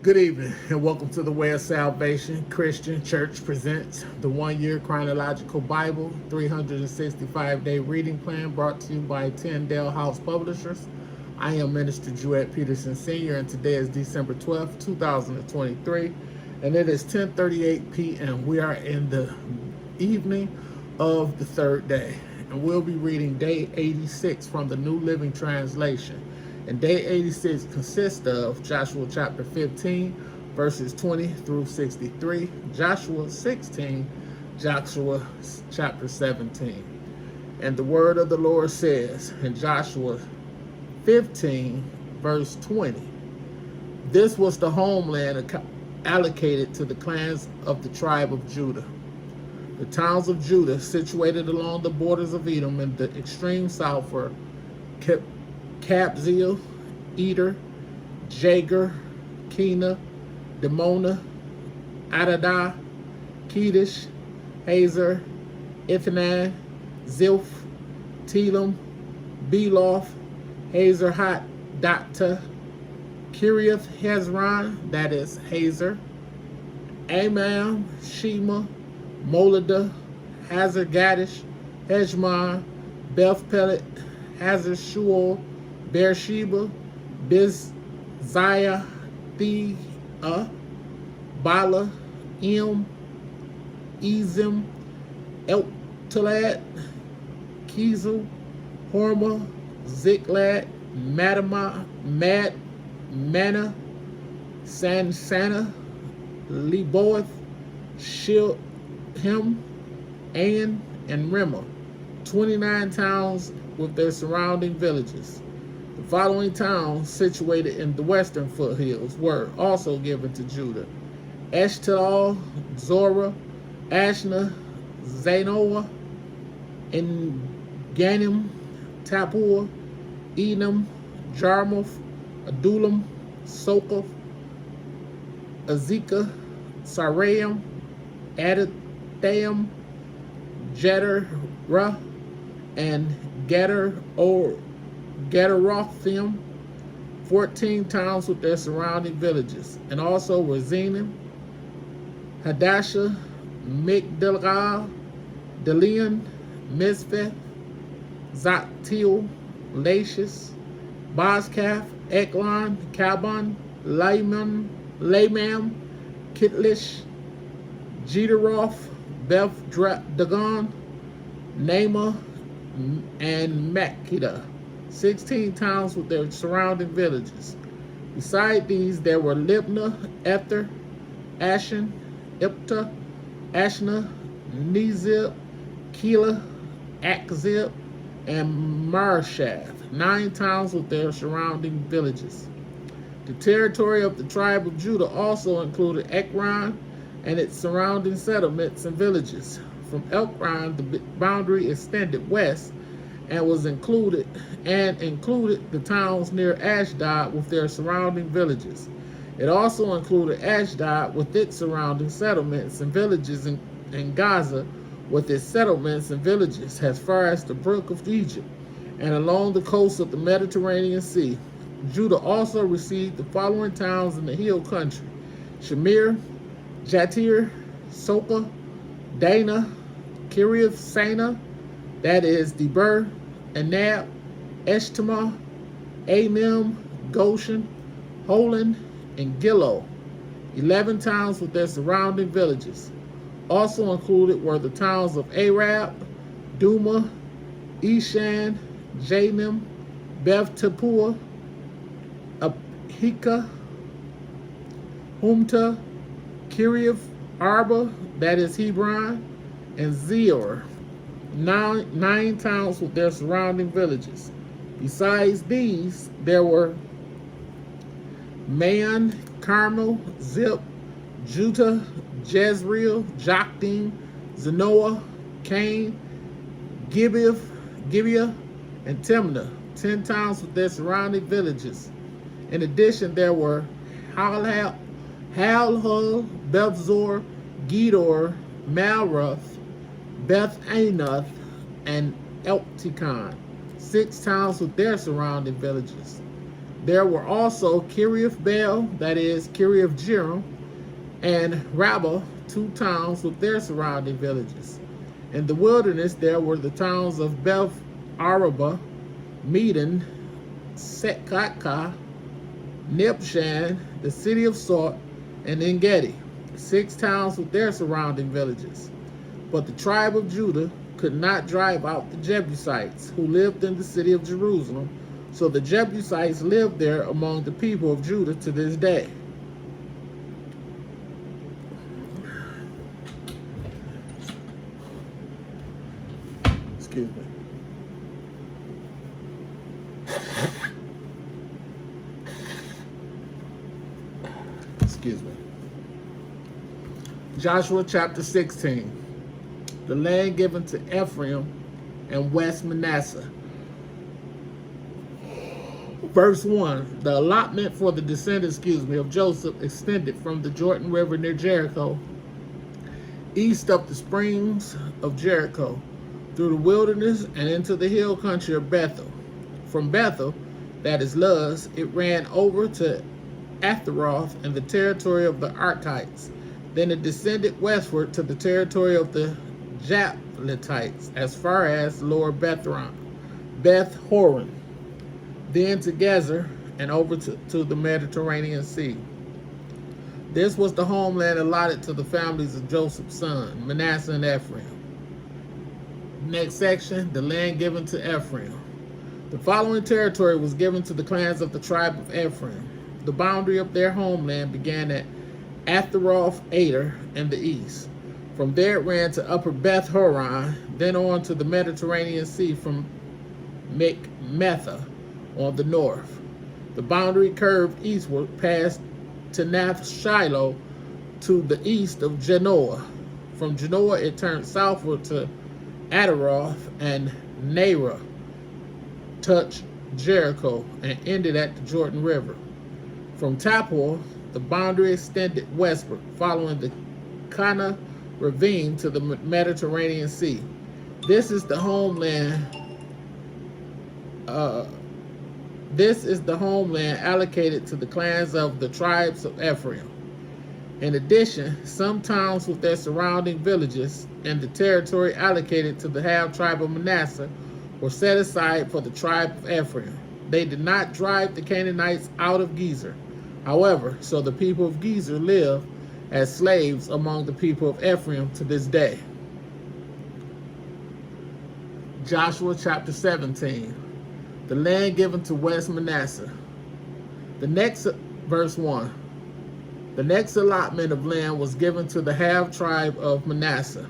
Good evening and welcome to the Way of Salvation Christian Church presents the 1 year Chronological Bible 365-day reading plan brought to you by Tyndale House Publishers. I am Minister Jewett Peterson Sr. and today is December 12th, 2023 and it is 10:38 p.m. We are in the evening of the third day and we'll be reading day 86 from the New Living Translation. And day 86 consists of Joshua chapter 15, verses 20 through 63, Joshua 16, Joshua chapter 17. And the word of the Lord says in Joshua 15, verse 20, this was the homeland allocated to the clans of the tribe of Judah. The towns of Judah situated along the borders of Edom in the extreme south were Kabzeel, Eder, Jager, Kena, Dimona, Adadah, Kedesh, Hazer, Ithanan, Zilph, Telem, Beloth, Hazer Hattatah, Kiriath Hezron, that is Hazer, Amam, Shema, Moladah, Hazar Gadish, Heshmon, Beth Pelet, Hazar Shual, Beersheba, Bizziah, Thea, Bala, Ezim, Eltalad, Kizel, Hormah, Ziklag, Madama, Mana, Sansana, Leboath, Shilhim, An, and Rimmah, 29 towns with their surrounding villages. The following towns situated in the western foothills were also given to Judah: Eshtalol, Zorah, Ashna, Zanoah, Ganim, Tapua, Edom, Jarmuth, Adullam, Sokoth, Azekah, Saraim, Adathaim, Jederah, and Gederothim, 14 towns with their surrounding villages, and also Razinim, Hadashah, Migdal, Delian, Mizpeh, Zoktil, Lachish, Bozkath, Eglon, Kabon, Lamam, Kitlish, Jederoth, Beth Dagon, Naamah, and Makkedah, 16 towns with their surrounding villages. Beside these, there were Libnah, Ether, Ashan, Ipta, Ashna, Nezib, Keilah, Akzib, and Marshath, 9 towns with their surrounding villages. The territory of the tribe of Judah also included Ekron and its surrounding settlements and villages. From Ekron, the boundary extended west and included the towns near Ashdod with their surrounding villages. It also included Ashdod with its surrounding settlements and villages, and Gaza with its settlements and villages as far as the brook of Egypt and along the coast of the Mediterranean Sea. Judah also received the following towns in the hill country: Shamir, Jatir, Soka, Dana, Kiriath Sana, that is Deber, Anab, Eshtemoh, Anim, Goshen, Holon, and Gilo, 11 towns with their surrounding villages. Also included were the towns of Arab, Duma, Eshan, Janim, Beth Tapua, Ahika, Humta, Kiriath Arba, that is Hebron, and Zeor, 9 towns with their surrounding villages. Besides these, there were Man, Carmel, Zip, Judah, Jezreel, Joktim, Zanoah, Cain, Gibeah, and Timnah, 10 towns with their surrounding villages. In addition, there were Halhul, Bethzor, Gedor, Malroth, Beth Anath, and Eltikon, 6 towns with their surrounding villages. There were also Kiriath Baal, that is, Kiriath Jearim, and Rabbah, 2 towns with their surrounding villages. In the wilderness there were the towns of Beth Araba, Medan, Setkaka, Nibshan, the city of Salt, and En-Gedi, 6 towns with their surrounding villages. But the tribe of Judah could not drive out the Jebusites, who lived in the city of Jerusalem, so the Jebusites lived there among the people of Judah to this day. Excuse me. Excuse me. Joshua chapter 16. The land given to Ephraim and West Manasseh. Verse 1. The allotment for the descendants, of Joseph extended from the Jordan River near Jericho, east of the springs of Jericho, through the wilderness and into the hill country of Bethel. From Bethel, that is Luz, it ran over to Athroth and the territory of the Arkites. Then it descended westward to the territory of the Japhlethites, as far as Lower Beth Horon, then to Gezer, and over to the Mediterranean Sea. This was the homeland allotted to the families of Joseph's son, Manasseh and Ephraim. Next section, the land given to Ephraim. The following territory was given to the clans of the tribe of Ephraim. The boundary of their homeland began at Athroth Ader in the east. From there it ran to Upper Beth Horon, then on to the Mediterranean Sea from Mecmetha on the north. The boundary curved eastward past Tanath Shiloh to the east of Genoa. From Genoa it turned southward to Adaroth and Nara, touched Jericho, and ended at the Jordan River. From Tapor, the boundary extended westward, following the Kana ravine to the Mediterranean Sea. This is the homeland. This is the homeland allocated to the clans of the tribes of Ephraim. In addition, some towns with their surrounding villages and the territory allocated to the half-tribe of Manasseh were set aside for the tribe of Ephraim. They did not drive the Canaanites out of Gezer. However, so the people of Gezer live as slaves among the people of Ephraim to this day. Joshua chapter 17. The land given to West Manasseh. Verse 1. The next allotment of land was given to the half-tribe of Manasseh,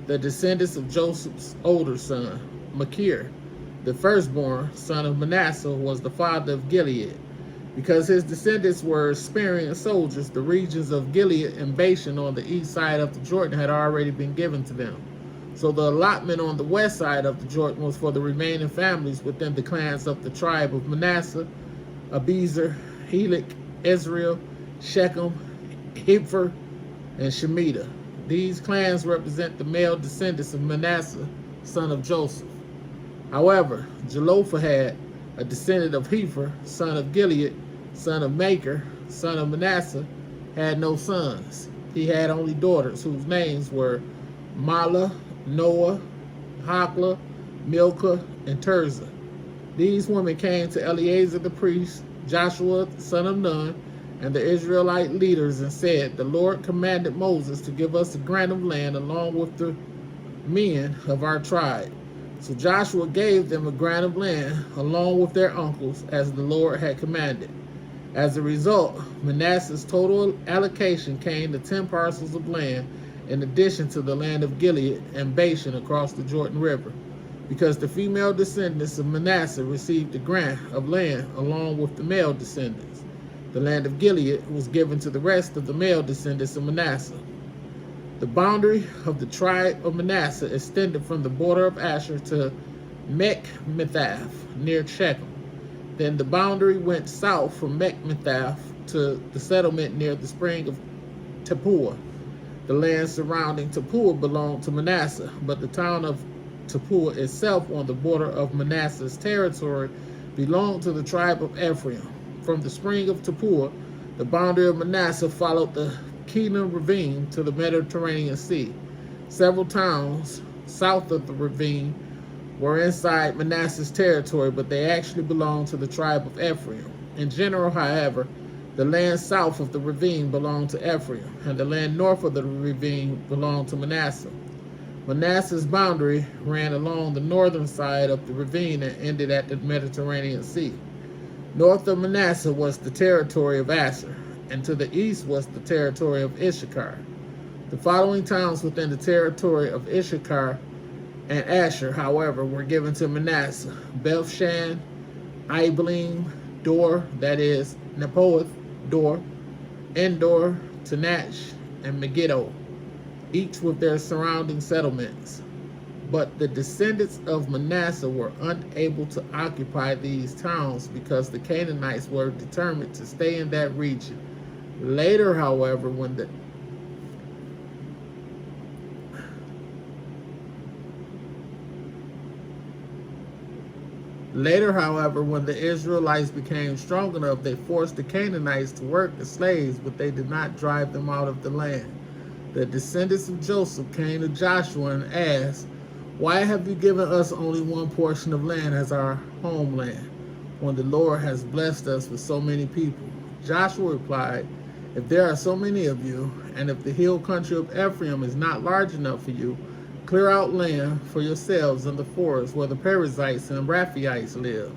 the descendants of Joseph's older son, Machir. The firstborn son of Manasseh was the father of Gilead. Because his descendants were experienced soldiers, the regions of Gilead and Bashan on the east side of the Jordan had already been given to them. So the allotment on the west side of the Jordan was for the remaining families within the clans of the tribe of Manasseh: Abiezer, Helek, Israel, Shechem, Hepher, and Shemitah. These clans represent the male descendants of Manasseh, son of Joseph. However, Zelophehad, a descendant of Hepher, son of Gilead, son of Machir, son of Manasseh, had no sons. He had only daughters, whose names were Mahlah, Noah, Hoglah, Milcah, and Tirzah. These women came to Eleazar the priest, Joshua son of Nun, and the Israelite leaders and said, "The Lord commanded Moses to give us a grant of land along with the men of our tribe." So Joshua gave them a grant of land along with their uncles, as the Lord had commanded. As a result, Manasseh's total allocation came to 10 parcels of land, in addition to the land of Gilead and Bashan across the Jordan River, because the female descendants of Manasseh received the grant of land along with the male descendants. The land of Gilead was given to the rest of the male descendants of Manasseh. The boundary of the tribe of Manasseh extended from the border of Asher to Mechmethath near Shechem. Then the boundary went south from Mechmethath to the settlement near the spring of Tappuah. The land surrounding Tappuah belonged to Manasseh, but the town of Tappuah itself on the border of Manasseh's territory belonged to the tribe of Ephraim. from the spring of Tapua, the boundary of Manasseh followed the Kena ravine to the Mediterranean Sea. Several towns south of the ravine were inside Manasseh's territory, but they actually belonged to the tribe of Ephraim. In general, however, the land south of the ravine belonged to Ephraim, and the land north of the ravine belonged to Manasseh. Manasseh's boundary ran along the northern side of the ravine and ended at the Mediterranean Sea. North of Manasseh was the territory of Asher, and to the east was the territory of Issachar. The following towns within the territory of Issachar and Asher, however, were given to Manasseh: Bethshan, Ibalim, Dor, that is, Nepoeth, Dor, Endor, Tanach, and Megiddo, each with their surrounding settlements. But the descendants of Manasseh were unable to occupy these towns because the Canaanites were determined to stay in that region. Later, however, when the Israelites became strong enough, they forced the Canaanites to work as slaves, but they did not drive them out of the land. The descendants of Joseph came to Joshua and asked, "Why have you given us only one portion of land as our homeland, when the Lord has blessed us with so many people?" Joshua replied, "If there are so many of you, and if the hill country of Ephraim is not large enough for you, clear out land for yourselves in the forest where the Perizzites and Raphaites live."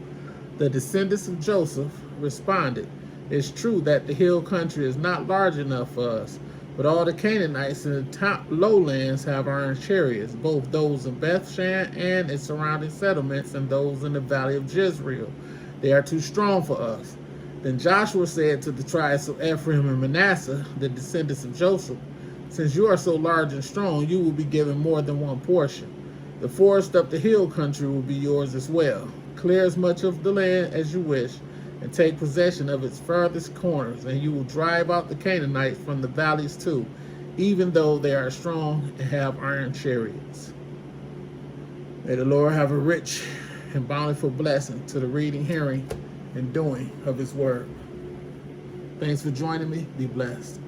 The descendants of Joseph responded, "It's true that the hill country is not large enough for us, but all the Canaanites in the lowlands have iron chariots, both those in Bethshan and its surrounding settlements, and those in the valley of Jezreel. They are too strong for us." Then Joshua said to the tribes of Ephraim and Manasseh, the descendants of Joseph, "Since you are so large and strong, you will be given more than one portion. The forest up the hill country will be yours as well. Clear as much of the land as you wish, and take possession of its farthest corners, and you will drive out the Canaanites from the valleys too, even though they are strong and have iron chariots." May the Lord have a rich and bountiful blessing to the reading, hearing, and doing of his word. Thanks for joining me. Be blessed.